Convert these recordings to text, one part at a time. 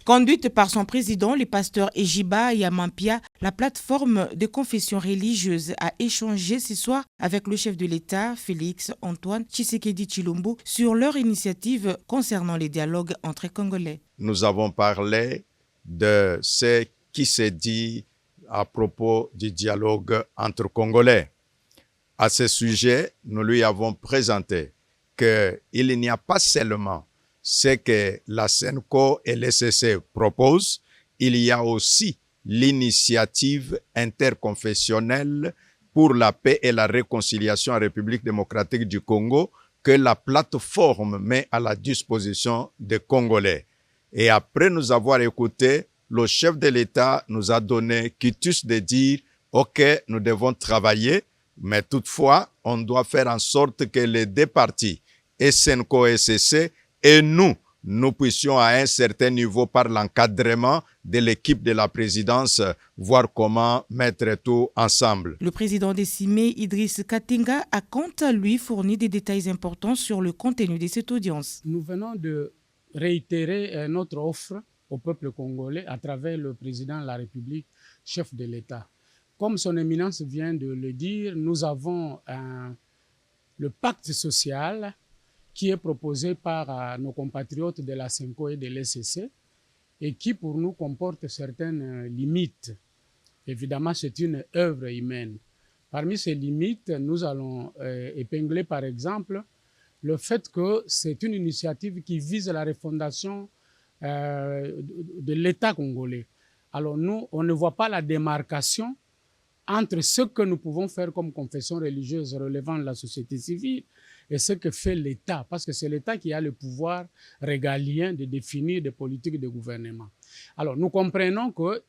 Conduite par son président, le pasteur Ejiba Yamampia, la plateforme de confession religieuse a échangé ce soir avec le chef de l'État, Félix Antoine Tshisekedi Tshilombo, sur leur initiative concernant les dialogues entre Congolais. Nous avons parlé de ce qui s'est dit à propos du dialogue entre Congolais. À ce sujet, nous lui avons présenté qu'il n'y a pas seulement ce que la SENCO et l'ECC proposent, il y a aussi l'initiative interconfessionnelle pour la paix et la réconciliation en République démocratique du Congo que la plateforme met à la disposition des Congolais. Et après nous avoir écouté, le chef de l'État nous a donné quitus de dire « Ok, nous devons travailler, mais toutefois, on doit faire en sorte que les deux parties, SENCO et SEC, et nous puissions à un certain niveau, par l'encadrement de l'équipe de la présidence, voir comment mettre tout ensemble. » Le président des CIME, Idriss Katinga, a quant à lui fourni des détails importants sur le contenu de cette audience. Nous venons de réitérer notre offre au peuple congolais à travers le président de la République, chef de l'État. Comme son éminence vient de le dire, nous avons le pacte social qui est proposé par nos compatriotes de la SENCO et de l'ECC et qui pour nous comporte certaines limites. Évidemment, c'est une œuvre humaine. Parmi ces limites, nous allons épingler par exemple le fait que c'est une initiative qui vise la refondation de l'État congolais. Alors nous, on ne voit pas la démarcation entre ce que nous pouvons faire comme confession religieuse relevant de la société civile et ce que fait l'État, parce que c'est l'État qui a le pouvoir régalien de définir des politiques de gouvernement. Alors nous comprenons que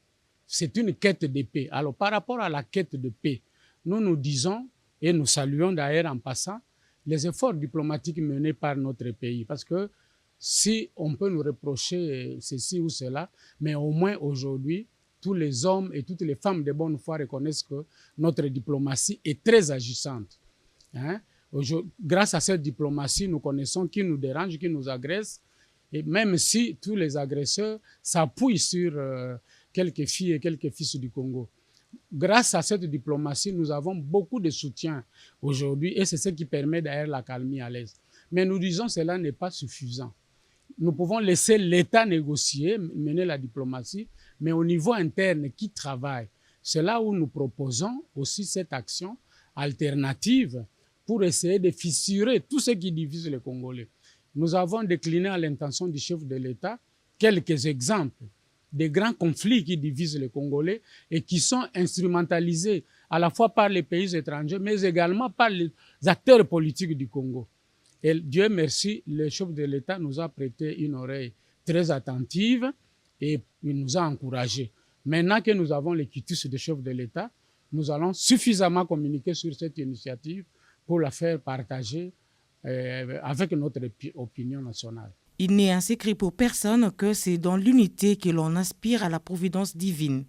c'est une quête de paix. Alors par rapport à la quête de paix, nous disons, et nous saluons d'ailleurs en passant, les efforts diplomatiques menés par notre pays, parce que si on peut nous reprocher ceci ou cela, mais au moins aujourd'hui, tous les hommes et toutes les femmes de bonne foi reconnaissent que notre diplomatie est très agissante. Grâce à cette diplomatie, nous connaissons qui nous dérange, qui nous agresse, et même si tous les agresseurs s'appuient sur quelques filles et quelques fils du Congo. Grâce à cette diplomatie, nous avons beaucoup de soutien aujourd'hui et c'est ce qui permet d'ailleurs la calmie à l'Est. Mais nous disons que cela n'est pas suffisant. Nous pouvons laisser l'État négocier, mener la diplomatie, mais au niveau interne, qui travaille? C'est là où nous proposons aussi cette action alternative pour essayer de fissurer tout ce qui divise les Congolais. Nous avons décliné à l'intention du chef de l'État quelques exemples des grands conflits qui divisent les Congolais et qui sont instrumentalisés à la fois par les pays étrangers, mais également par les acteurs politiques du Congo. Et Dieu merci, le chef de l'État nous a prêté une oreille très attentive et il nous a encouragés. Maintenant que nous avons les quitus de chef de l'État, nous allons suffisamment communiquer sur cette initiative pour la faire partager avec notre opinion nationale. Il n'est un secret pour personne que c'est dans l'unité que l'on aspire à la providence divine.